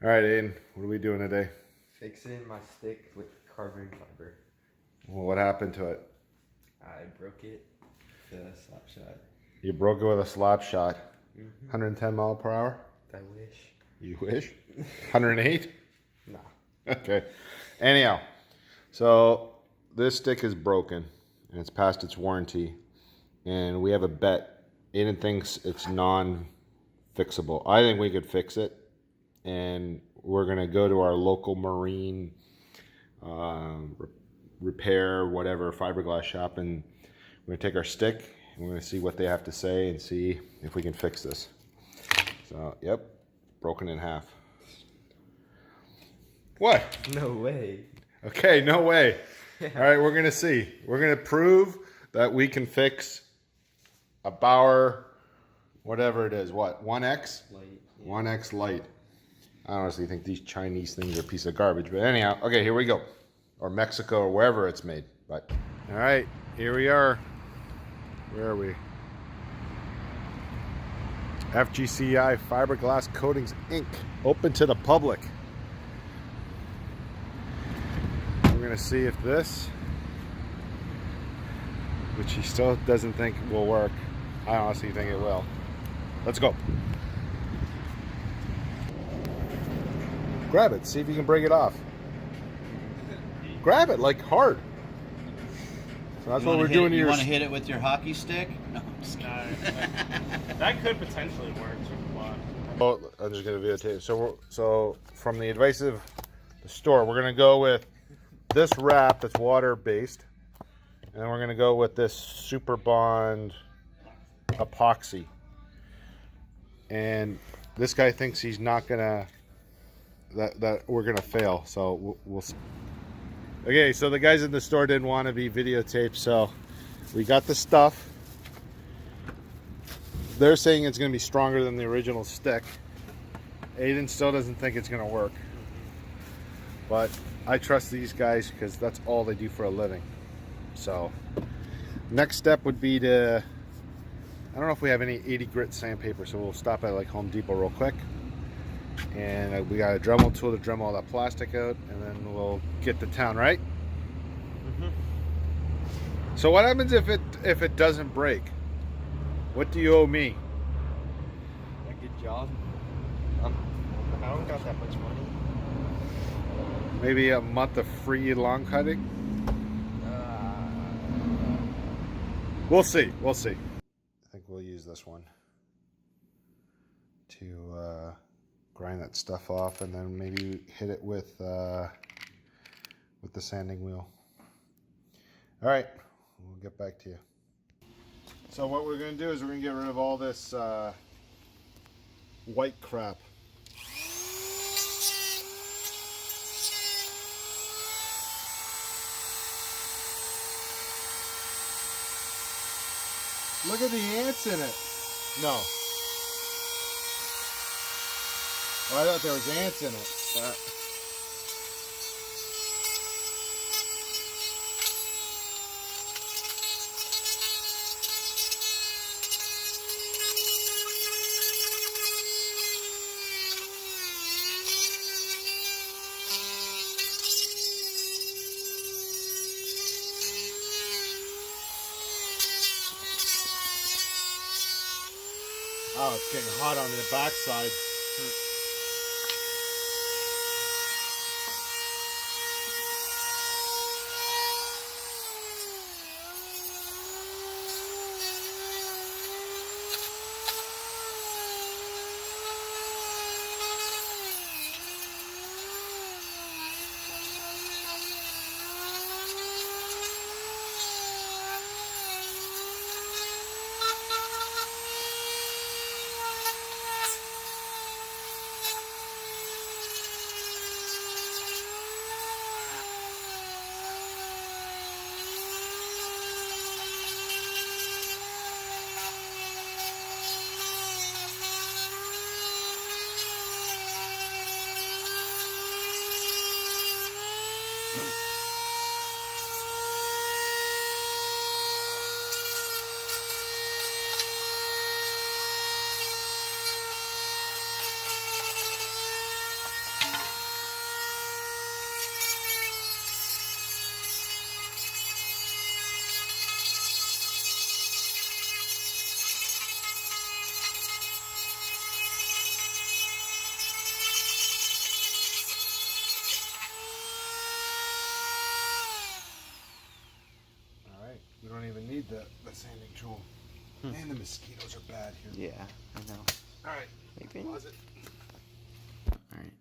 All right, Aiden, what are we doing today? Fixing my stick with carbon fiber. Well, what happened to it? I broke it with a slap shot. You broke it with a slap shot. 110 mile per hour? I wish. You wish? 108? Nah. Okay. Anyhow, so this stick is broken and it's past its warranty, and we have a bet. Aiden thinks it's non-fixable. I think we could fix it, and we're gonna go to our local marine repair, whatever, fiberglass shop, and we're gonna take our stick and we're gonna see what they have to say and see if we can fix this. So, yep, broken in half. What? No way. Okay, no way. All right, we're going to see. We're going to prove that we can fix a Bauer, whatever it is. What? 1X? Light. Yeah. 1X Lite. I honestly think these Chinese things are a piece of garbage. But anyhow, okay, here we go. Or Mexico or wherever it's made. But all right, here we are. Where are we? FGCI Fiberglass Coatings Inc. Open to the public. We're going to see if this, which he still doesn't think will work, I honestly think it will. Let's go. Grab it. See if you can break it off. Grab it like hard. So that's what we're doing to You your. want to hit it with your hockey stick? No, I'm just kidding. That could potentially work. Oh, I'm just going to videotape. So from the adhesive store, we're going to go with this wrap that's water based, and we're going to go with this Super Bond epoxy. And this guy thinks he's not gonna that we're gonna fail, so we'll see. Okay, so the guys in the store didn't want to be videotaped, so we got the stuff. They're saying it's going to be stronger than the original stick. Aiden still doesn't think it's going to work, but I trust these guys because that's all they do for a living. So next step would be to, I don't know if we have any 80 grit sandpaper, so we'll stop at like Home Depot real quick, and we got a Dremel tool to Dremel all that plastic out, and then we'll get to town, right? So what happens if it doesn't break? What do you owe me? A good job. I don't got that much money. Maybe a month of free lawn cutting? We'll see. We'll see. I think we'll use this one to grind that stuff off, and then maybe hit it with the sanding wheel. All right, we'll get back to you. So what we're going to do is we're going to get rid of all this white crap. Look at the ants in it. No. Oh, I thought there was ants in it. Oh, it's getting hot on the backside. need the sanding tool. Man, the mosquitoes are bad here. Yeah, I know. All right. Maybe. Pause it. All right.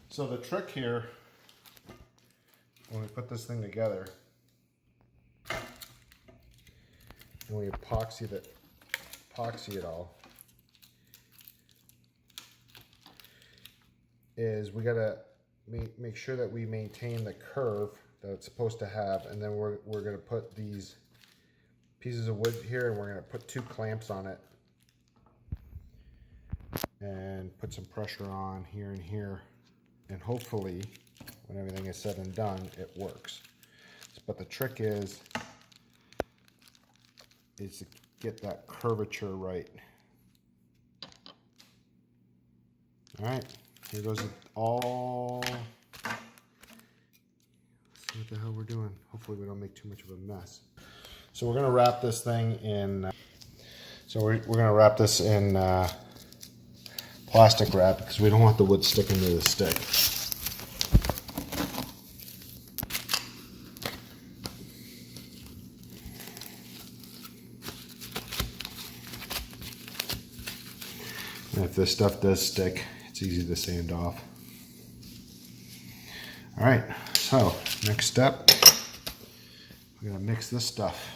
So the trick here, when we put this thing together, and we epoxy it all, is we gotta make sure that we maintain the curve that it's supposed to have, and then we're gonna put these pieces of wood here, and we're gonna put 2 clamps on it, and put some pressure on here and here, and hopefully, when everything is said and done, it works. But the trick is to get that curvature right. All right, here goes it all. Let's see what the hell we're doing. Hopefully we don't make too much of a mess. So we're gonna wrap this thing in, we're gonna wrap this in plastic wrap because we don't want the wood sticking to the stick. And if this stuff does stick, it's easy to sand off. All right, so next step, we're gonna mix this stuff.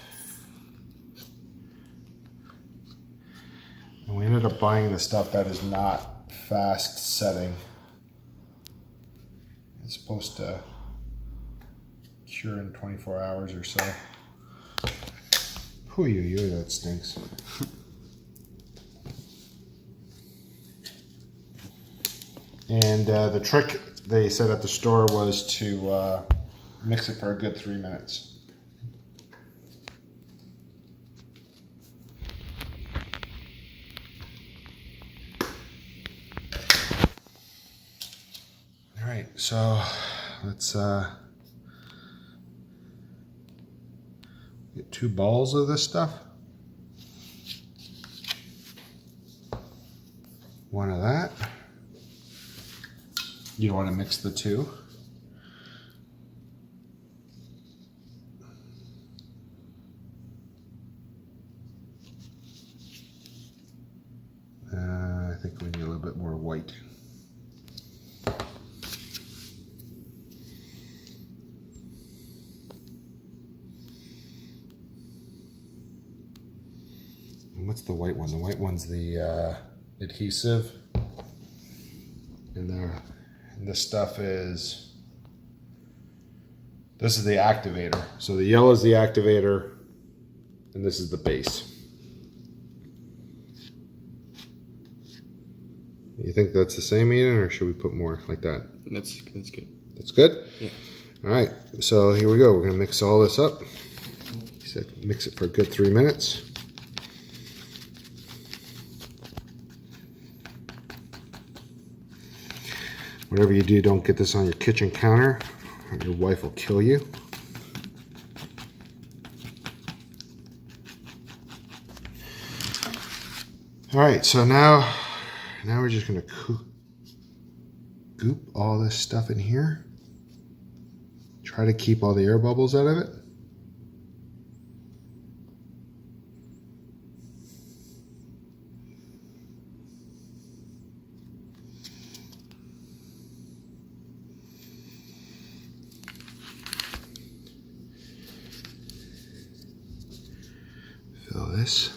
And we ended up buying the stuff that is not fast setting. It's supposed to cure in 24 hours or so. Hoo-yoo-yoo, that stinks. And the trick they said at the store was to mix it for a good 3 minutes. All right, so let's get 2 balls of this stuff. 1 of that. You don't want to mix the 2. I think we need a little bit more white. And what's the white one? The white one's the adhesive. And this stuff is, this is the activator. So the yellow is the activator, and this is the base. You think that's the same, Ian, or should we put more like that? That's good. That's good? Yeah. All right, so here we go. We're gonna mix all this up. He said mix it for a good 3 minutes. Whatever you do, don't get this on your kitchen counter, or your wife will kill you. All right, so now we're just gonna goop all this stuff in here. Try to keep all the air bubbles out of it. Fill this.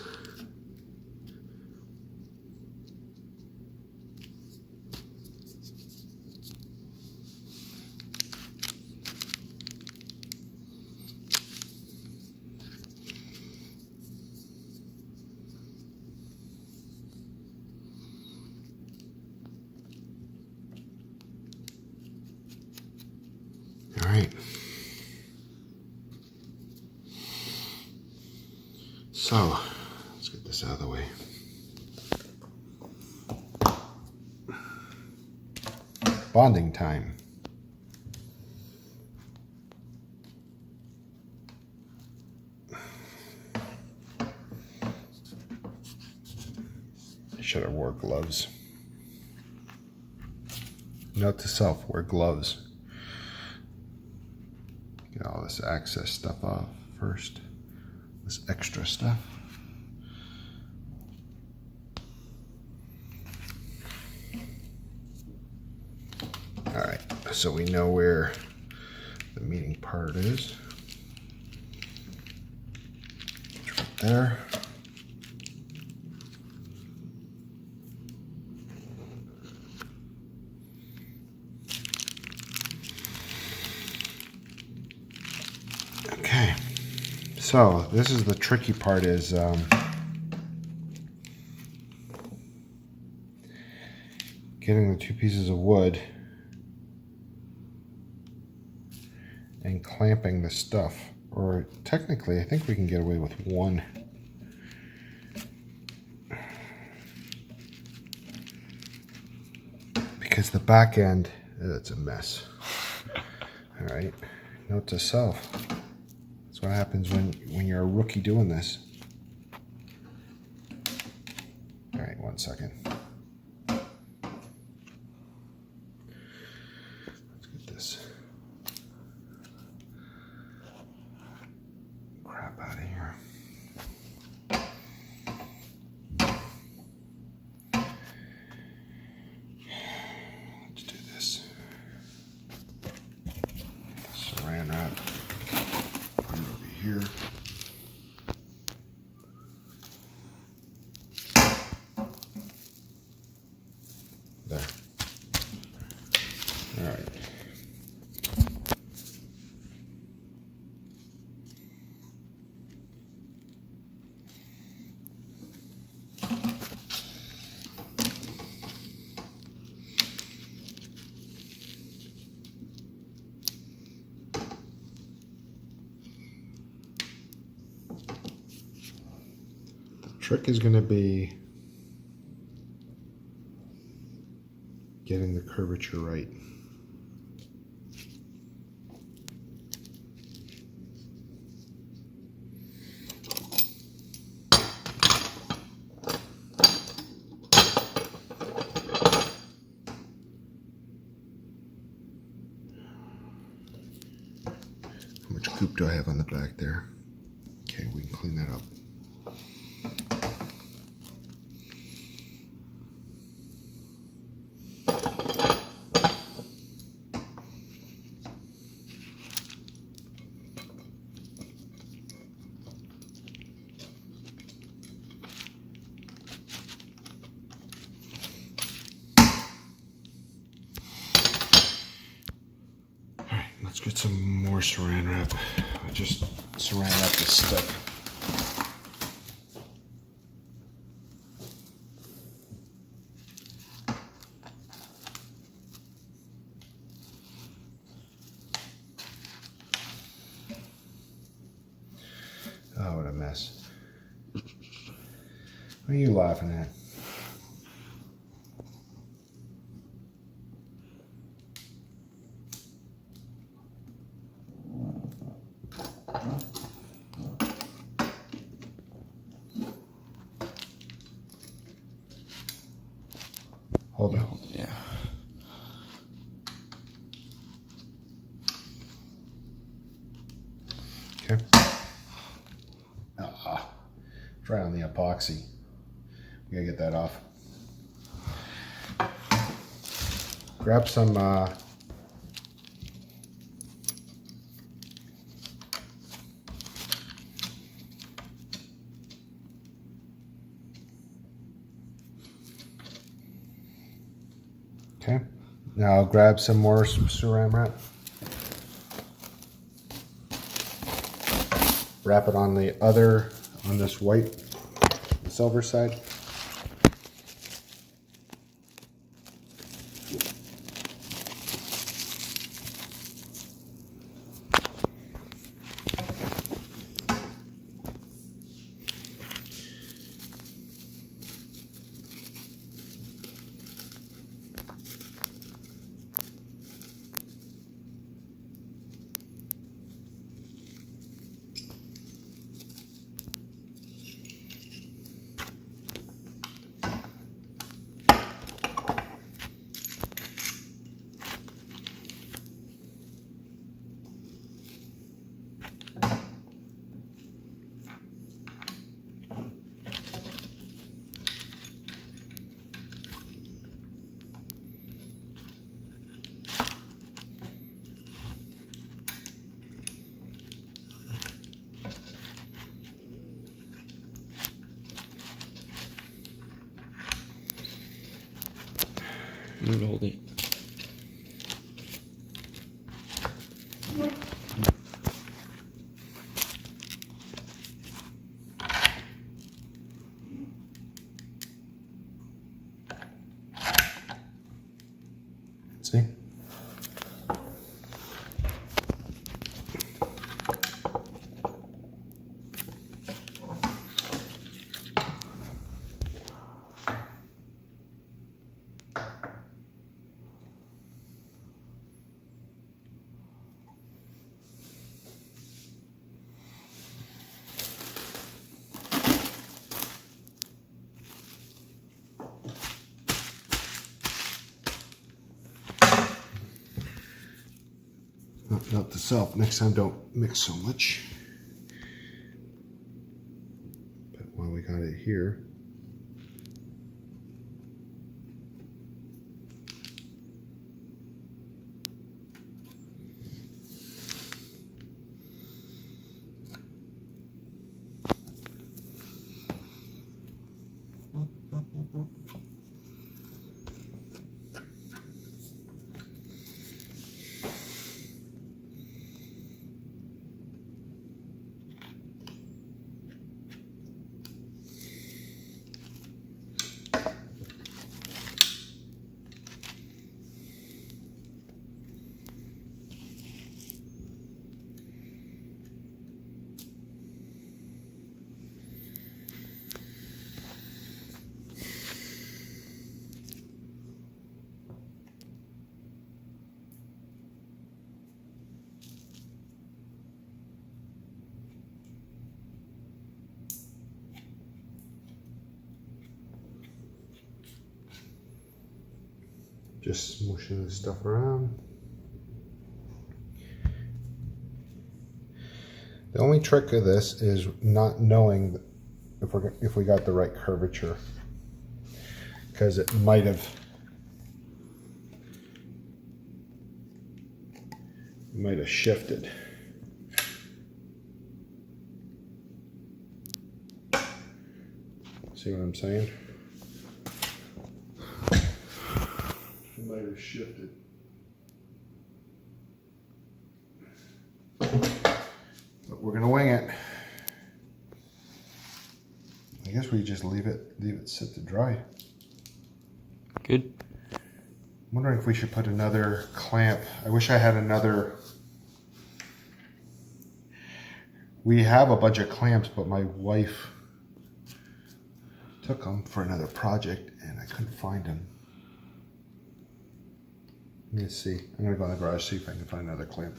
All right. So, let's get this out of the way. Bonding time. I should have wore gloves. Note to self, wear gloves. this excess stuff off first. This extra stuff. All right, so we know where the meeting part is. It's right there. Okay, so this is the tricky part, is getting the two pieces of wood and clamping the stuff. Or technically, I think we can get away with one. Because the back end, it's a mess. All right, note to self. That's what happens when you're a rookie doing this. All right, 1 second. Let's get this crap out of here. Let's do this. Saran wrap. Put it over here. There. All right. Trick is going to be getting the curvature right. How much goop do I have on the back there? Okay, we can clean that up. Let's get some more saran wrap. I just saran wrap this stuff. Oh, what a mess. What are you laughing at? Hold on. Yeah. Okay. Try on the epoxy. We gotta get that off. Grab some okay. Now I'll grab some more saran wrap. Wrap it on this white, silver side. Let me hold it. See? Note to self, next time don't mix so much. But while we got it here, just smooshing this stuff around. The only trick of this is not knowing if we got the right curvature, because it might have shifted. See what I'm saying? It might have shifted. But we're gonna wing it. I guess we just leave it sit to dry. Good. I'm wondering if we should put another clamp. I wish I had another. We have a bunch of clamps, but my wife took them for another project and I couldn't find them. Let me see. I'm gonna go in the garage, see if I can find another clamp.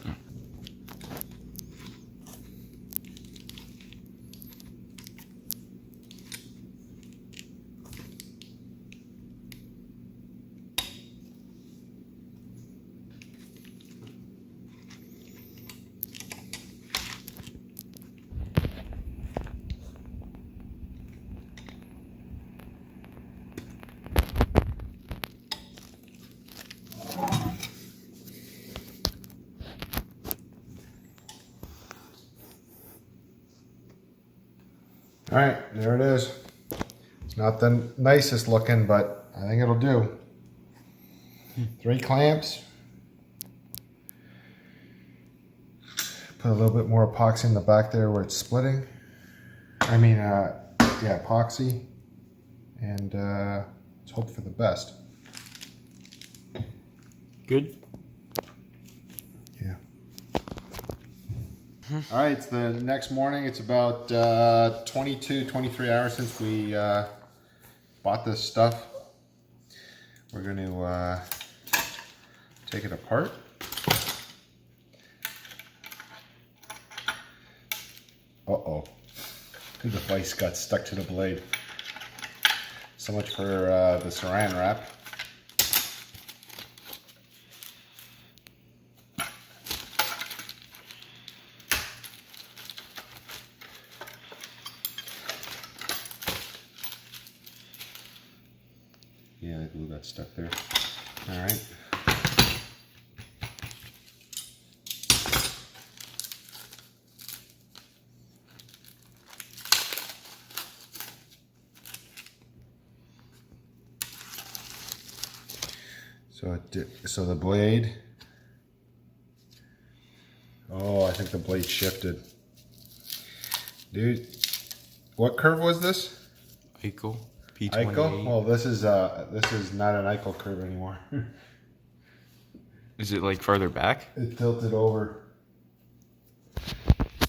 All right, there it is. It's not the nicest looking, but I think it'll do. 3 clamps. Put a little bit more epoxy in the back there where it's splitting. I mean, yeah, epoxy. And let's hope for the best. Good. Yeah. All right, it's the next morning. It's about 23 hours since we bought this stuff. We're going to take it apart. Uh-oh. The device got stuck to the blade. So much for the saran wrap. Yeah, the glue got stuck there. All right. So the blade. Oh, I think the blade shifted. Dude, what curve was this? Eichel. P28. Eichel? Well, this is not an Eichel curve anymore. Is it like farther back? It tilted over.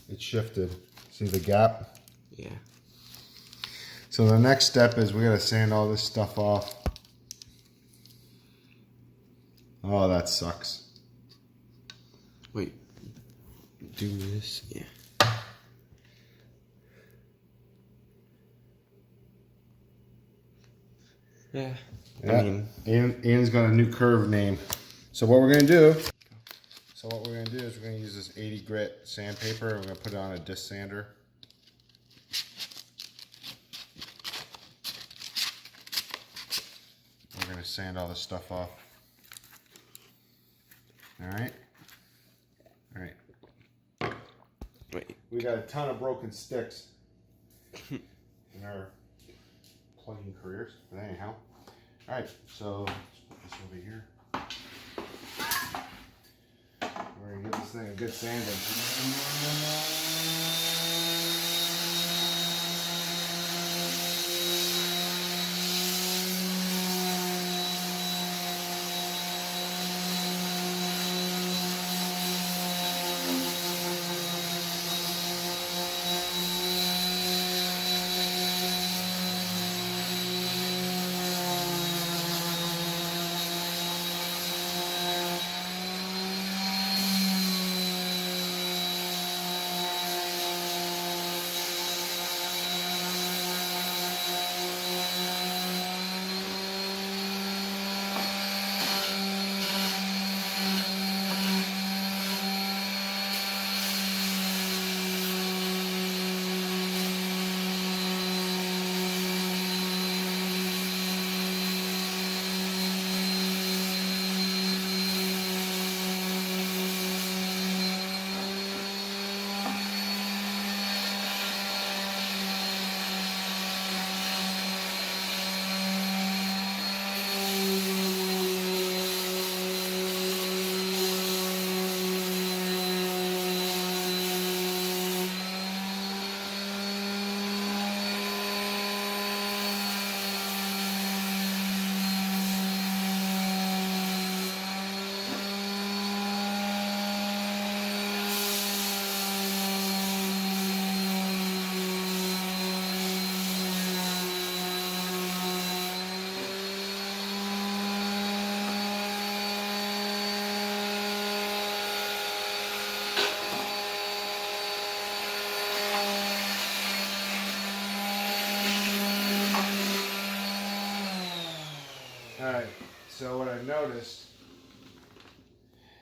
It shifted. See the gap? Yeah. So the next step is we gotta sand all this stuff off. Oh, that sucks. Wait. Do this? Yeah. Yeah. Yeah. I mean, Ian's got a new curve name. So what we're gonna do is we're gonna use this 80 grit sandpaper and we're gonna put it on a disc sander. We're gonna sand all this stuff off. Alright. Alright. wait. We got a ton of broken sticks in our plugging careers, but anyhow. Alright, so let's put this over here. We're gonna give this thing a good sanding. Alright, so what I've noticed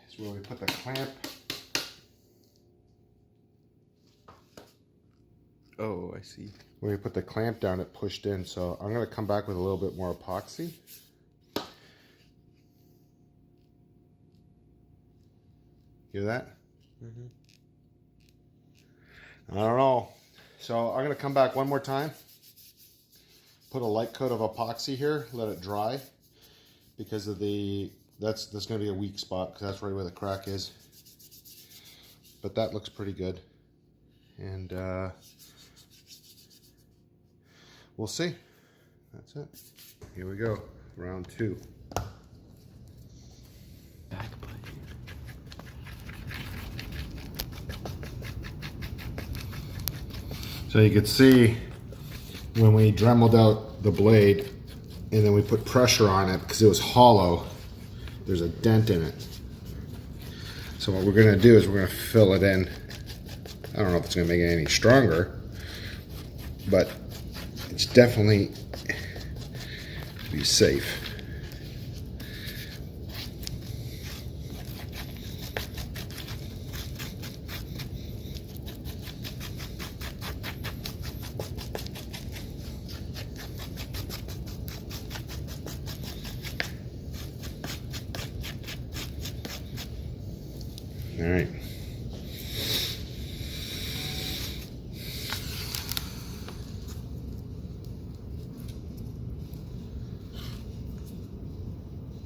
is where we put the clamp. Oh, I see. Where we put the clamp down, it pushed in. So I'm going to come back with a little bit more epoxy. Hear that? Mm-hmm. I don't know. So I'm going to come back one more time. Put a light coat of epoxy here. Let it dry. Because of that's going to be a weak spot. Because that's right where the crack is. But that looks pretty good. And we'll see. That's it. Here we go. Round 2. Back plate. So you could see when we dremeled out the blade and then we put pressure on it because it was hollow, there's a dent in it. So what we're going to do is we're going to fill it in. I don't know if it's going to make it any stronger, but it's definitely be safe. All right.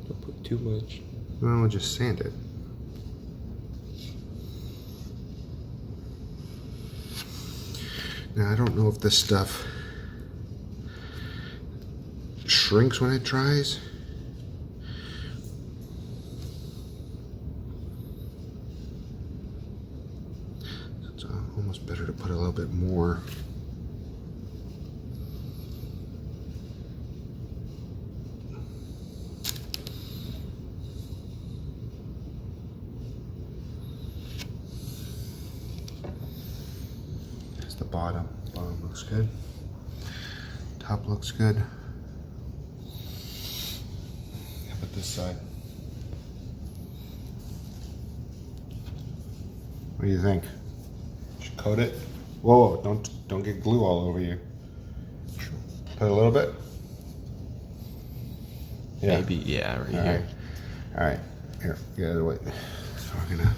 Don't put too much. Well, we'll just sand it. Now, I don't know if this stuff shrinks when it dries. It's almost better to put a little bit more. That's the bottom. Bottom looks good. Top looks good. How about this side? What do you think? Should coat it? Whoa, don't get glue all over you. Put a little bit? Yeah. Maybe, yeah, right All here. right. All right. Here, get out of the way. So we're gonna.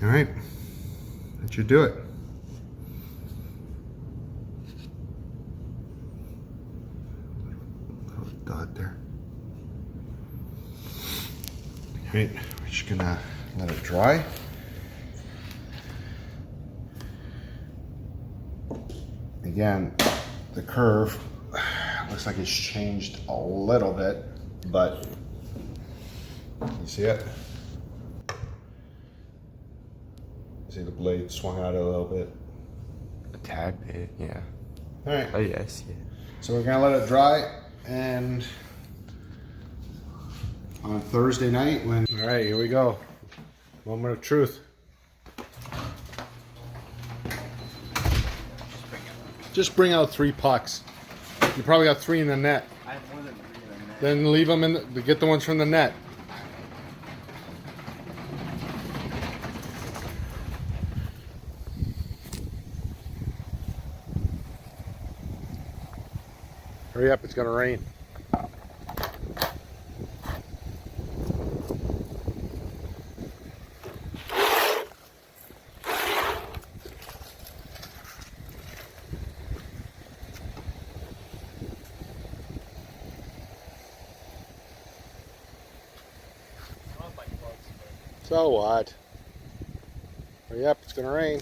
All right, that should do it. Little dot there. All right, we're just gonna let it dry. Again, the curve looks like it's changed a little bit, but you see it? See the blade swung out a little bit. A tad bit, yeah. All right. Oh, yeah, I see it. So we're gonna let it dry, and on Thursday night when. All right, here we go. Moment of truth. Just bring out 3 pucks. You probably got 3 in the net. I have more than 3 in the net. Then leave them in. Get the ones from the net. Hurry up, it's gonna rain. So what? Hurry up, it's gonna rain.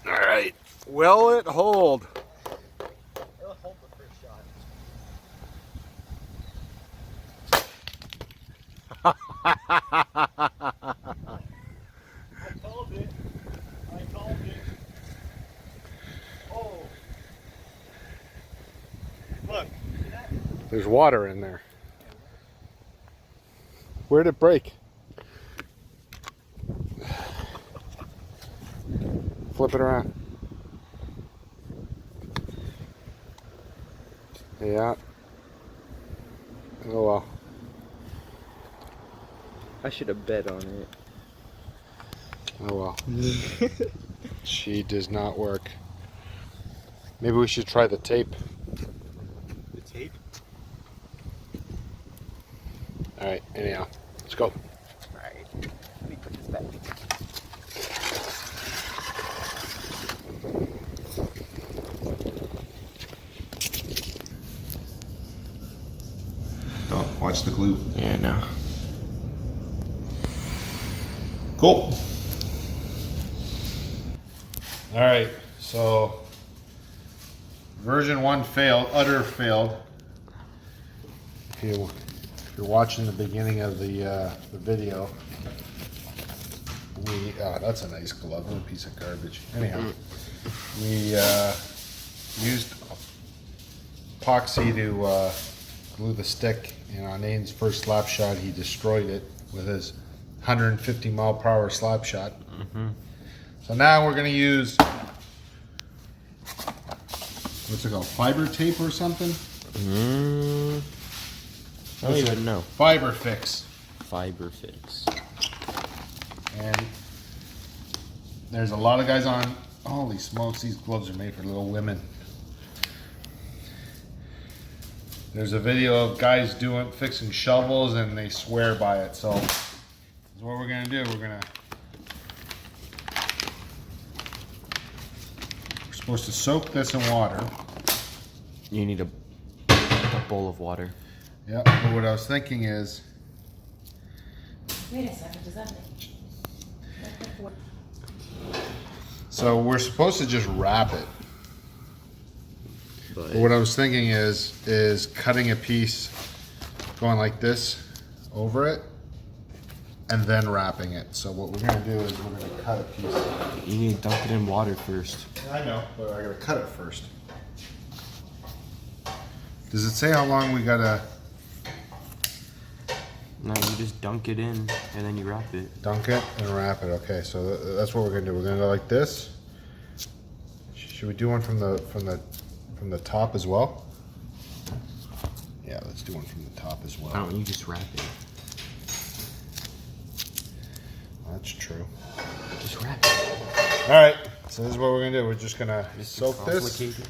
All right. Will it hold? It'll hold the first shot. I called it. Oh. Look. See that? There's water in there. Where'd it break? Flip it around. Yeah. Oh well. I should have bet on it. Oh well. She does not work. Maybe we should try the tape. The tape? Alright, anyhow. Let's go. Alright. Let me put this back. Don't watch the glue. Yeah, no. Cool. All right, so version 1 failed, utter failed. If you're watching the beginning of the video, that's a nice glove, what a piece of garbage. Anyhow, we used epoxy to glue the stick, and on Aiden's first slap shot, he destroyed it with his 150 mile per hour slap shot. So now we're going to use, what's it called, fiber tape or something? I don't even know. Fiber Fix. Fiber fix. And there's a lot of guys on. Holy smokes, these gloves are made for little women. There's a video of guys fixing shovels, and they swear by it. So this is what we're gonna do. We're supposed to soak this in water. You need a bowl of water. Yeah, but what I was thinking is, Wait a second, does that make? so we're supposed to just wrap it. But But what I was thinking is cutting a piece, going like this over it, and then wrapping it. So what we're gonna do is we're gonna cut a piece. you need to dunk it in water first. I know, but I gotta cut it first. Does it say how long we gotta No, you just dunk it in and then you wrap it. dunk it and wrap it? Okay, so that's what we're gonna do. We're gonna go like this. Should we do one from the top as well? Yeah, let's do one from the top as well. Why don't you just wrap it? That's true. Just wrap it. All right, so this is what we're gonna do. We're just gonna soak this. Complicate it.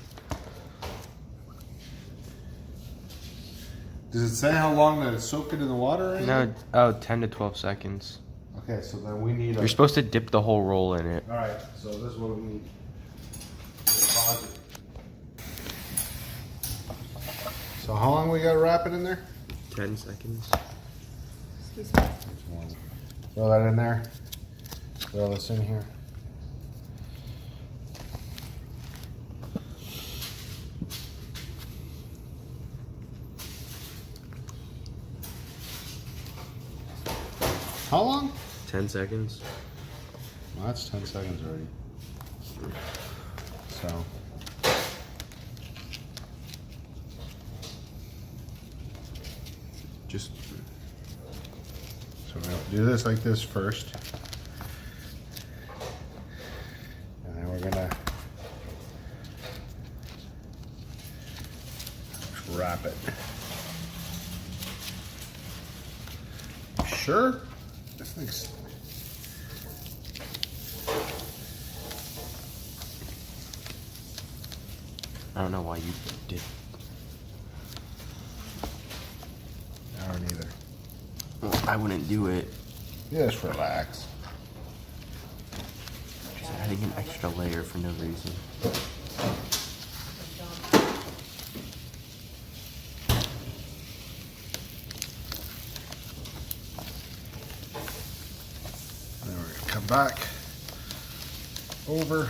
Does it say how long to soak it in the water? Or anything? No, 10 to 12 seconds. Okay, so then we need. You're supposed to dip the whole roll in it. All right, so this is what we need. Deposit. So how long we gotta wrap it in there? 10 seconds. Excuse me. Throw that in there. Throw this in here. How long? 10 seconds. Well, that's 10 seconds already. So. Just So we're gonna do this like this first. And then we're gonna wrap it. Sure? This thing's... I don't know why you did. I don't either. Well, I wouldn't do it. Just relax. Just adding an extra layer for no reason. Then we're gonna come back over.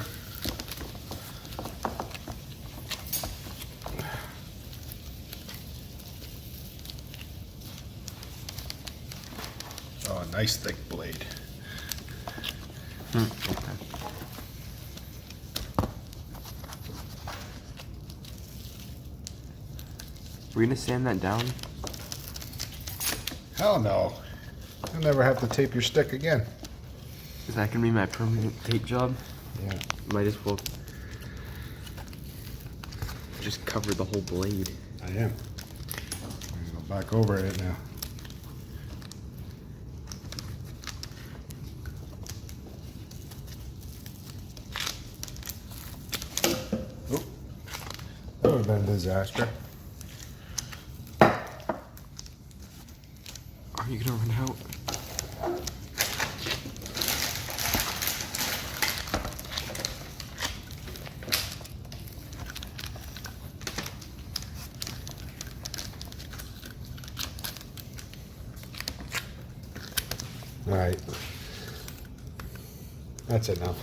Oh, a nice thick blade. Okay. We're gonna sand that down. Hell no. You'll never have to tape your stick again. Is that gonna be my permanent tape job? Yeah. Might as well just cover the whole blade. I am. I'm gonna go back over it now. Oh, that would have been a disaster. Are you gonna run out? All right. That's enough.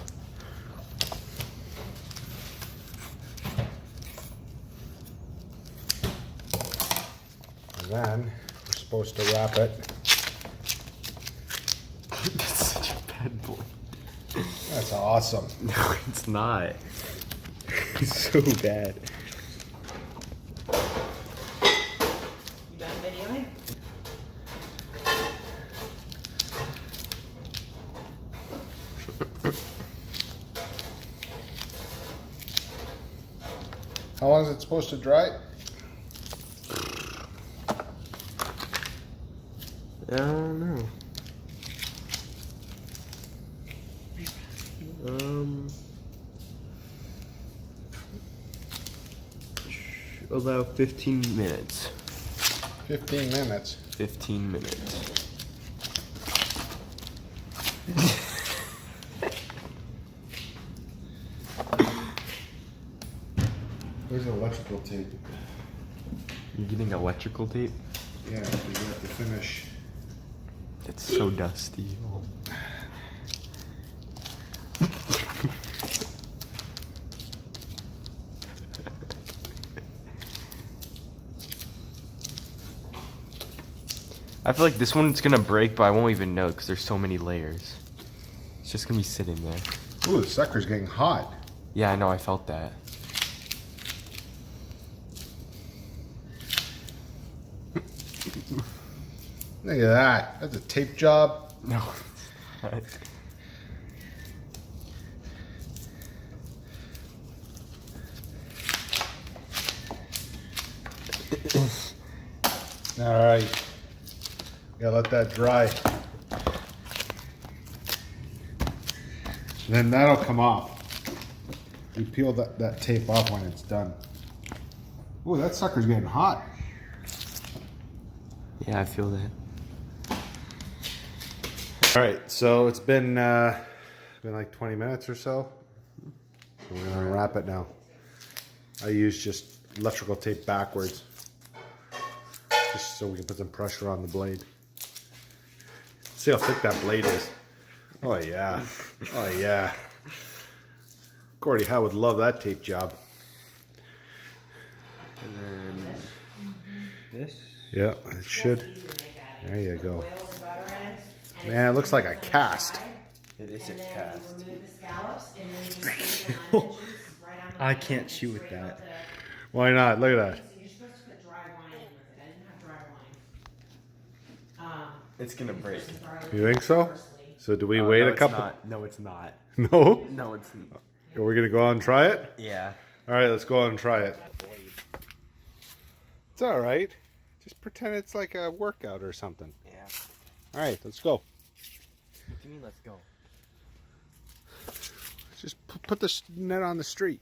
And then we're supposed to wrap it. That's such a bad boy. That's awesome. No, it's not. It's so bad. You done videoing? How long is it supposed to dry? I don't know. Allow 15 minutes. 15 minutes. 15 minutes. Where's the electrical tape? You're getting electrical tape? Yeah, you have to finish. It's so dusty. Oh. I feel like this one's gonna break, but I won't even know because there's so many layers. It's just gonna be sitting there. Ooh, the sucker's getting hot. Yeah, I know, I felt that. Look at that. That's a tape job. No. All right. Gotta let that dry. And then that'll come off. You peel that tape off when it's done. Ooh, that sucker's getting hot. Yeah, I feel that. All right, so it's been like 20 minutes or so. We're gonna wrap it now. I use just electrical tape backwards, just so we can put some pressure on the blade. See how thick that blade is. Oh yeah, oh yeah. Cordy Howe would love that tape job. And then this. Yeah, it should. There you go. Man, it looks like a cast. It is a cast. I can't shoot with that. Why not? Look at that. It's gonna break. You think so? So do we wait no, a couple? It's not. No, it's not. No? No, it's not. Are we gonna go out and try it? Yeah. All right, let's go out and try it. It's all right. Just pretend it's like a workout or something. Yeah. All right, let's go. What do you mean, let's go? Just put the net on the street.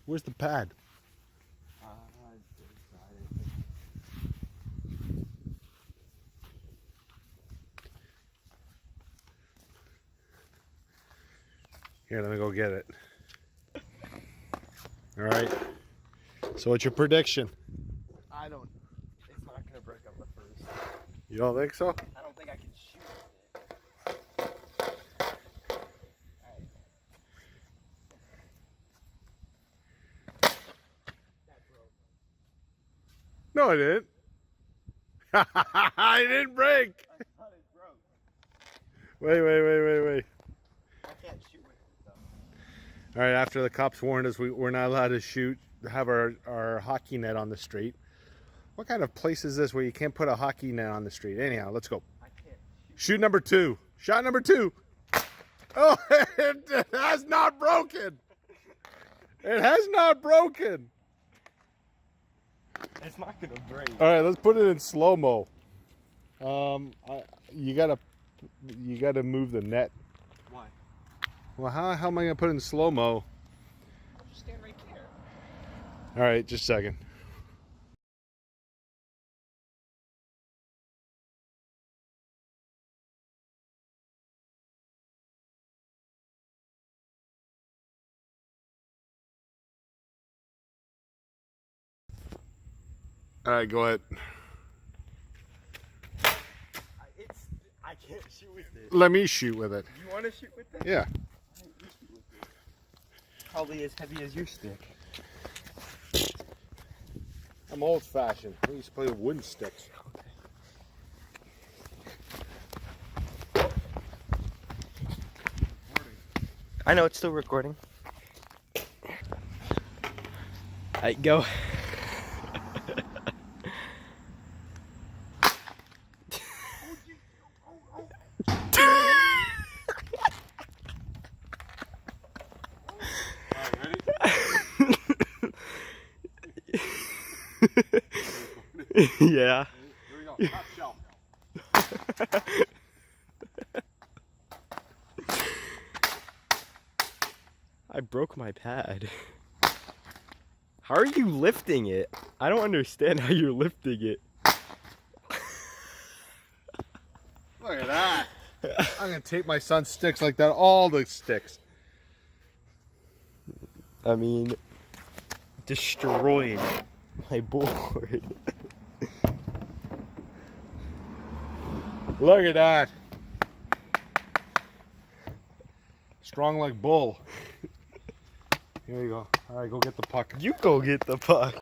Where's the pad? Here, let me go get it. All right. So what's your prediction? I don't. It's not gonna break up the first. You don't think so? I don't think I can shoot it. That broke. No, I didn't. I didn't break. I thought it broke. Wait. I can't shoot with it though. All right, after the cops warned us we're not allowed to have our hockey net on the street. What kind of place is this where you can't put a hockey net on the street? Anyhow, let's go. I can't shoot. Shoot number 2. Shot number 2. Oh, it has not broken. It has not broken. It's not gonna break. All right, let's put it in slow-mo. You gotta move the net. Why? Well, how am I gonna put it in slow-mo? Just stand right there. All right, just a second. All right, go ahead. I can't shoot with it. Let me shoot with it. You want to shoot with it? Yeah. Probably as heavy as your stick. I'm old-fashioned. We used to play with wooden sticks. I know it's still recording. Alright, go. Yeah. Here we go. Top shelf. I broke my pad. How are you lifting it? I don't understand how you're lifting it. Look at that. I'm going to tape my son's sticks like that. All the sticks. I mean, destroyed my board. Look at that. Strong like bull. Here you go. All right, go get the puck. You go get the puck.